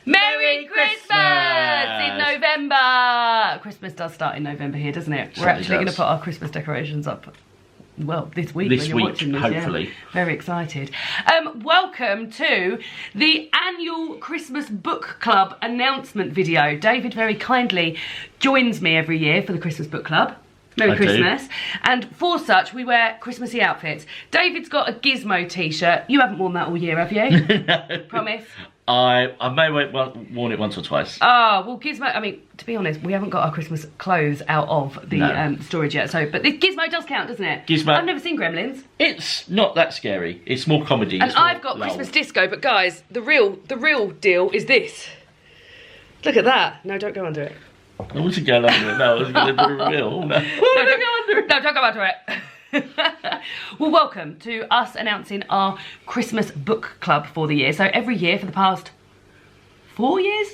Merry Christmas in November. Christmas does start in November here, doesn't it? We're actually going to put our Christmas decorations up, well, this week when you're watching this. Hopefully. Yeah. Very excited. Welcome to the annual Christmas Book Club announcement video. David very kindly joins me every year for the Christmas Book Club. Merry Christmas. And for such, we wear Christmassy outfits. David's got a Gizmo t-shirt. You haven't worn that all year, have you? No. Promise? I may have worn it once or twice. Oh, well, Gizmo, I mean, to be honest, we haven't got our Christmas clothes out of the storage yet. So, but the Gizmo does count, doesn't it? Gizmo. I've never seen Gremlins. It's not that scary. It's more comedy. And I've got Christmas disco, but guys, the real deal is this. Look at that. No, don't go under it. I wasn't going under it. No, I was going to do a reveal. No, don't go under it. No, don't go under it. Well, welcome to us announcing our Christmas book club for the year. So every year for the past 4 years?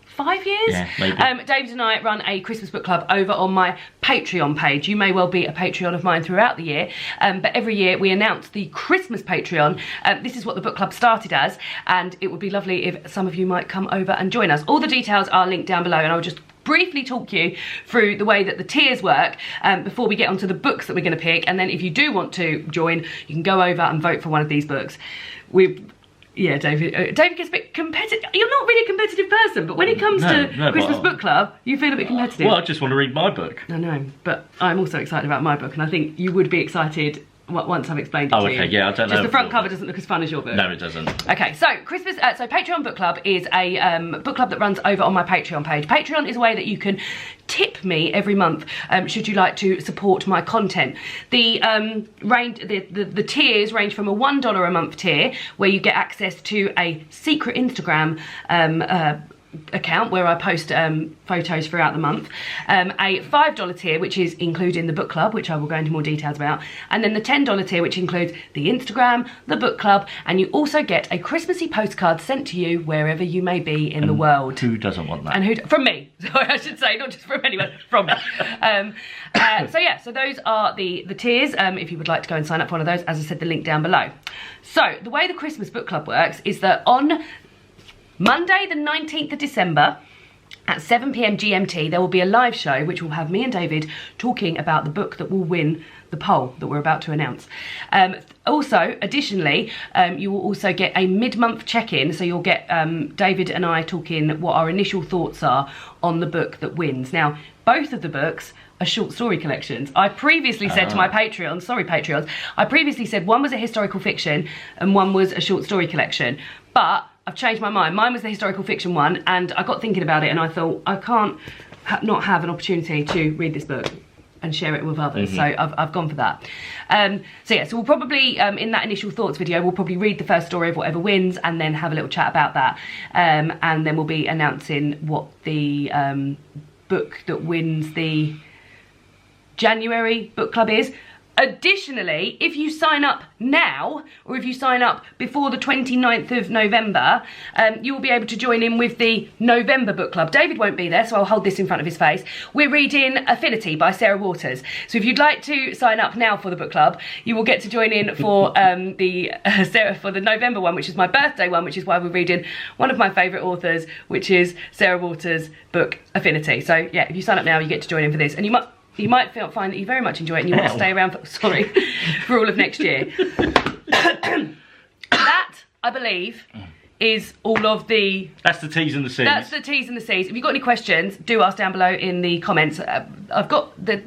5 years? Yeah, maybe. David and I run a Christmas book club over on my Patreon page. You may well be a Patreon of mine throughout the year, but every year we announce the Christmas Patreon. This is what the book club started as, and it would be lovely if some of you might come over and join us. All the details are linked down below, and I'll just briefly talk you through the way that the tiers work before we get onto the books that we're going to pick. And then if you do want to join, you can go over and vote for one of these books. Yeah, David gets a bit competitive. You're not really a competitive person, but when it comes to Christmas Book Club, you feel a bit competitive. Well, I just want to read my book. I know, but I'm also excited about my book, and I think you would be excited once I've explained it to you. Oh, okay, yeah, I don't know. Just the front cover doesn't look as fun as your book. No, it doesn't. Okay, so so Patreon Book Club is a book club that runs over on my Patreon page. Patreon is a way that you can tip me every month should you like to support my content. The tiers range from a $1 a month tier, where you get access to a secret Instagram account where I post photos throughout the month, a $5 tier which is including the book club, which I will go into more details about, and then the $10 tier which includes the Instagram, the book club, and you also get a Christmassy postcard sent to you wherever you may be in the world. Who doesn't want that? And from me, sorry, I should say, not just from anyone, from me. So those are the tiers. If you would like to go and sign up for one of those, as I said, the link down below. So the way the Christmas book club works is that on Monday the 19th of December at 7 p.m. GMT, there will be a live show which will have me and David talking about the book that will win the poll that we're about to announce. Also, additionally, you will also get a mid-month check-in, so you'll get David and I talking what our initial thoughts are on the book that wins. Now, both of the books are short story collections. I previously said to my Patreons, sorry Patreons, I previously said one was a historical fiction and one was a short story collection, but I've changed my mind. Mine was the historical fiction one, and I got thinking about it and I thought I can't not have an opportunity to read this book and share it with others. So I've gone for that. So we'll probably, in that initial thoughts video, we'll probably read the first story of whatever wins and then have a little chat about that. And then we'll be announcing what the book that wins the January book club is. Additionally, if you sign up now, or if you sign up before the 29th of November, you will be able to join in with the November book club. David won't be there, so I'll hold this in front of his face. We're reading Affinity by Sarah Waters. So if you'd like to sign up now for the book club, you will get to join in for for the November one, which is my birthday one, which is why we're reading one of my favourite authors, which is Sarah Waters' book Affinity. So yeah, if you sign up now, you get to join in for this, and you might find that you very much enjoy it and you want to stay around for all of next year. That, I believe, is all of the... That's the T's and the C's. That's the T's and the C's. If you've got any questions, do ask down below in the comments. I've got the...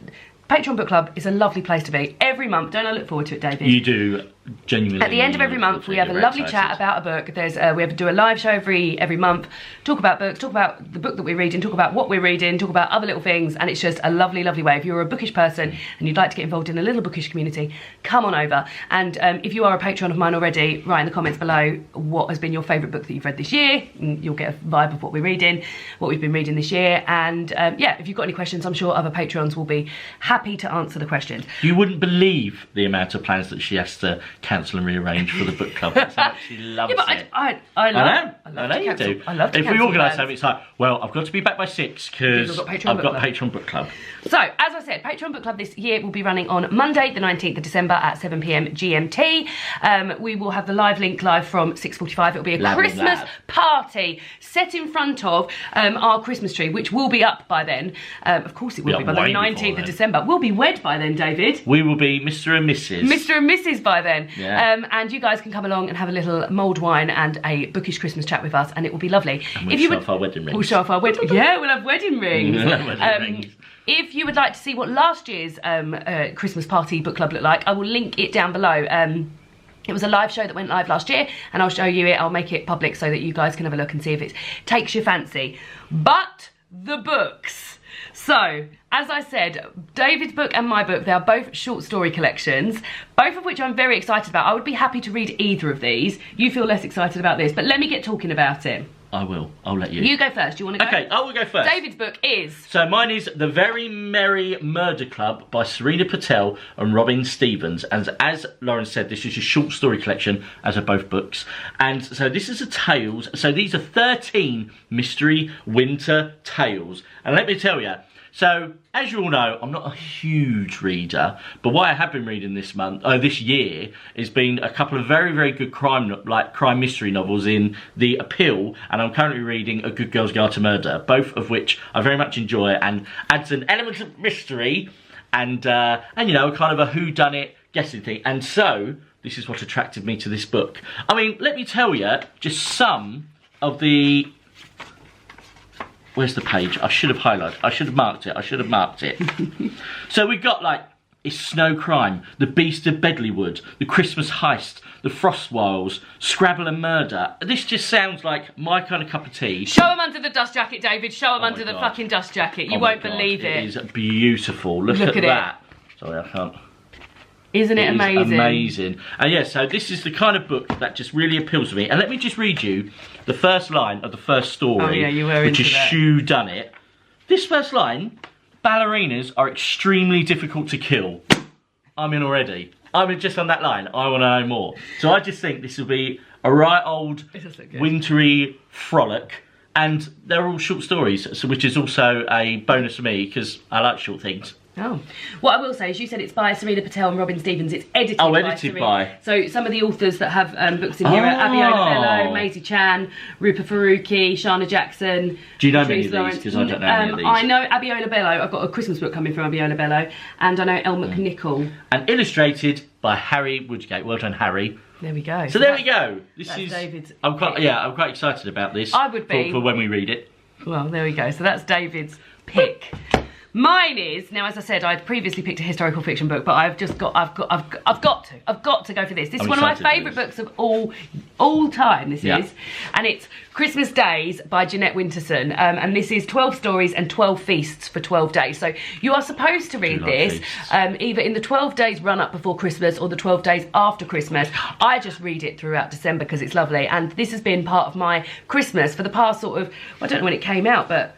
Patreon Book Club is a lovely place to be. Every month, don't I look forward to it, David? You do, genuinely. At the end of every month, we have a lovely chat about a book. We have to do a live show every month, talk about books, talk about the book that we're reading, talk about what we're reading, talk about other little things, and it's just a lovely, lovely way. If you're a bookish person and you'd like to get involved in a little bookish community, come on over. And if you are a Patreon of mine already, write in the comments below what has been your favourite book that you've read this year. And you'll get a vibe of what we're reading, what we've been reading this year. And if you've got any questions, I'm sure other Patreons will be happy to answer the questions. You wouldn't believe the amount of plans that she has to cancel and rearrange for the book club. That's how much she loves it. I know you do. I love to if we cancel organise plans. something, it's like, well, I've got to be back by 6 because I've got Patreon book club. So, as I said, Patreon Book Club this year will be running on Monday, the 19th of December at 7 p.m. GMT. We will have the live link live from 6:45. It'll be a Christmas party set in front of our Christmas tree, which will be up by then. Of course it will be by the 19th of December. We'll be wed by then, David. We will be Mr. and Mrs. Mr. and Mrs. by then. Yeah. And you guys can come along and have a little mulled wine and a bookish Christmas chat with us, and it will be lovely. And we'll show off our wedding rings. We'll show off our wedding. Yeah, we'll have wedding rings. We'll have wedding rings. If you would like to see what last year's Christmas party book club looked like, I will link it down below. It was a live show that went live last year, and I'll show you it. I'll make it public so that you guys can have a look and see if it takes your fancy. But the books. So, as I said, David's book and my book, they are both short story collections, both of which I'm very excited about. I would be happy to read either of these. You feel less excited about this, but let me get talking about it. I will. I'll let you. You go first. Do you want to go? Okay, I will go first. David's book is... So mine is The Very Merry Murder Club by Serena Patel and Robin Stevens. And as Lauren said, this is a short story collection, as are both books. And so this is a tales. So these are 13 mystery winter tales. And let me tell you, so as you all know, I'm not a huge reader, but what I have been reading this year has been a couple of very, very good crime mystery novels in The Appeal, and I'm currently reading A Good Girl's Guide to Murder, both of which I very much enjoy and adds an element of mystery and you know, kind of a whodunit guessing thing. And so this is what attracted me to this book. I mean, let me tell you just some of the... Where's the page? I should have highlighted. I should have marked it. So we've got like It's Snow Crime, The Beast of Bedleywood, The Christmas Heist, The Frostwiles, Scrabble and Murder. This just sounds like my kind of cup of tea. Show them under the dust jacket, David. Show them under the fucking dust jacket. You won't believe it. It is beautiful. Look at that. Sorry, I can't. Isn't it amazing? Amazing. And yeah, so this is the kind of book that just really appeals to me. And let me just read you the first line of the first story. Oh yeah, you were which into is that. Shoe Done It. This first line, ballerinas are extremely difficult to kill. I'm in already. I'm just on that line. I want to know more. So I just think this will be a right old wintry frolic. And they're all short stories, so which is also a bonus for me because I like short things. Oh. What I will say is you said it's by Serena Patel and Robin Stevens. It's edited by. So some of the authors that have books in here are Abiola Bello, Maisie Chan, Rupa Faruqi, Shana Jackson. Do you know any of these? Because I don't know any of these. I know Abiola Bello. I've got a Christmas book coming from Abiola Bello. And I know Elle McNichol. And illustrated by Harry Woodgate. Well done, Harry. There we go. So there we go. This is David's I'm quite excited about this. I would be. For when we read it. Well, there we go. So that's David's pick. Mine is, now as I said, I'd previously picked a historical fiction book, but I've got to go for this. This is one of my favourite books of all time, this is. And it's Christmas Days by Jeanette Winterson. And this is 12 stories and 12 feasts for 12 days. So you are supposed to read this either in the 12 days run up before Christmas or the 12 days after Christmas. I just read it throughout December because it's lovely. And this has been part of my Christmas for the past sort of, I don't know when it came out, but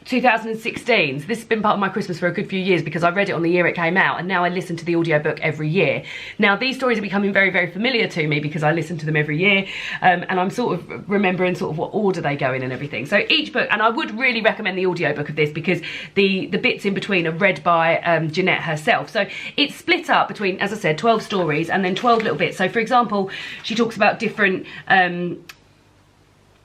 2016. So this has been part of my Christmas for a good few years because I read it on the year it came out, and now I listen to the audiobook every year. Now these stories are becoming very, very familiar to me because I listen to them every year, and I'm sort of remembering sort of what order they go in and everything. So each book, and I would really recommend the audiobook of this because the bits in between are read by Jeanette herself. So it's split up between, as I said, 12 stories and then 12 little bits. So for example, she talks about different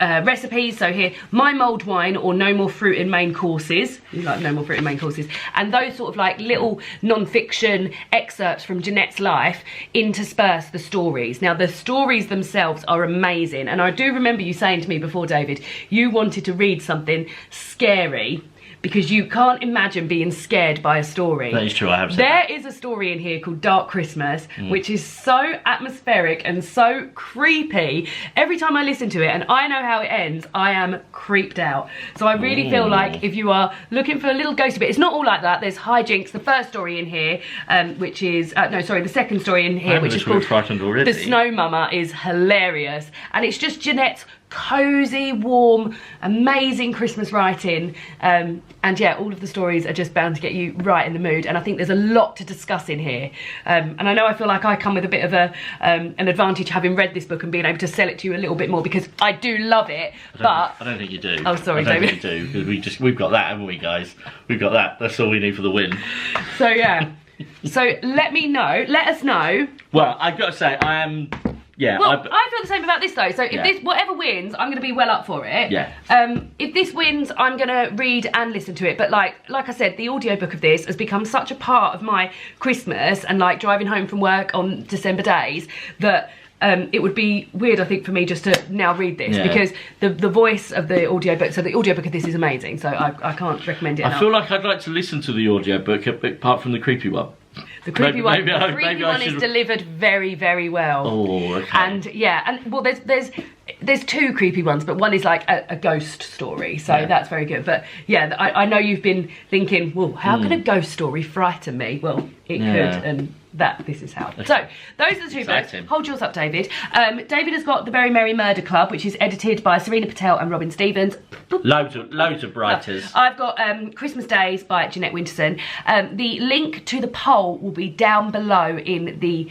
recipes. So here, my mulled wine or no more fruit in main courses. You like no more fruit in main courses. And those sort of like little non-fiction excerpts from Jeanette's life intersperse the stories. Now the stories themselves are amazing. And I do remember you saying to me before, David, you wanted to read something scary because you can't imagine being scared by a story. That is true, I have said that. There is a story in here called Dark Christmas, which is so atmospheric and so creepy. Every time I listen to it, and I know how it ends, I am creeped out. So I really feel like if you are looking for a little ghosty bit, it's not all like that. There's hijinks. The first story in here, which is, the second story in here, which is called Frightened Already. The Snow Mama, is hilarious. And it's just Jeanette's cozy, warm, amazing Christmas writing, and yeah, all of the stories are just bound to get you right in the mood, and I think there's a lot to discuss in here, and I know I feel like I come with a bit of an advantage having read this book and being able to sell it to you a little bit more, because I do love it, I don't think you do. Oh, sorry, I don't David. think you do, because we've got that, haven't we, guys? We've got that. That's all we need for the win. So yeah, so let us know. Well, I've got to say, I am... Yeah, well, I feel the same about this though. So if Yeah. this, whatever wins, I'm going to be well up for it. Yeah. If this wins, I'm going to read and listen to it. But like I said, the audiobook of this has become such a part of my Christmas and like driving home from work on December days that it would be weird, I think, for me just to now read this, because the voice of the audiobook, so the audiobook of this is amazing. So I can't recommend it enough. I feel like I'd like to listen to the audiobook apart from the creepy one. The creepy one, maybe I is should... delivered very, very well. Oh, okay. And yeah, and well, there's two creepy ones, but one is like a ghost story, so that's very good. But yeah, I know you've been thinking, well, how can a ghost story frighten me? Well, it could, and this is how. So those are the two books. Hold yours up, David. David has got The Very Merry Murder Club, which is edited by Serena Patel and Robin Stevens. Loads of writers. I've got Christmas Days by Jeanette Winterson. The link to the poll will be down below in the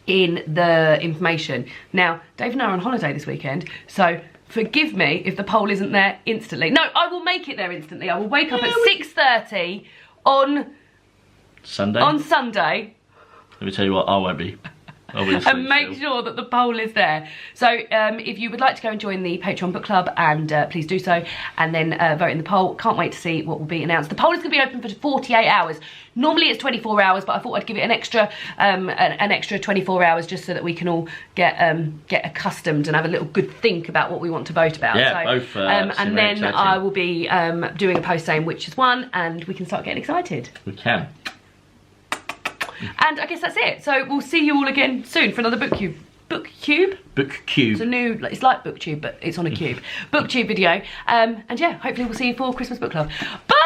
information. Now, Dave and I are on holiday this weekend, so forgive me if the poll isn't there instantly. No, I will make it there instantly. I will wake up at 6:30 on Sunday. On Sunday. Let me tell you what, I won't be. And make sure that the poll is there. So if you would like to go and join the Patreon book club, and please do so, and then vote in the poll. Can't wait to see what will be announced. The poll is going to be open for 48 hours. Normally it's 24 hours, but I thought I'd give it an extra 24 hours just so that we can all get accustomed and have a little good think about what we want to vote about. Yeah, so, both. and then I will be doing a post saying which has won, and we can start getting excited. We can. And I guess that's it. So we'll see you all again soon for another BookCube. BookCube? BookCube. It's a new, it's like BookTube, but it's on a cube. BookTube video. And yeah, hopefully we'll see you for Christmas Book Club. Bye!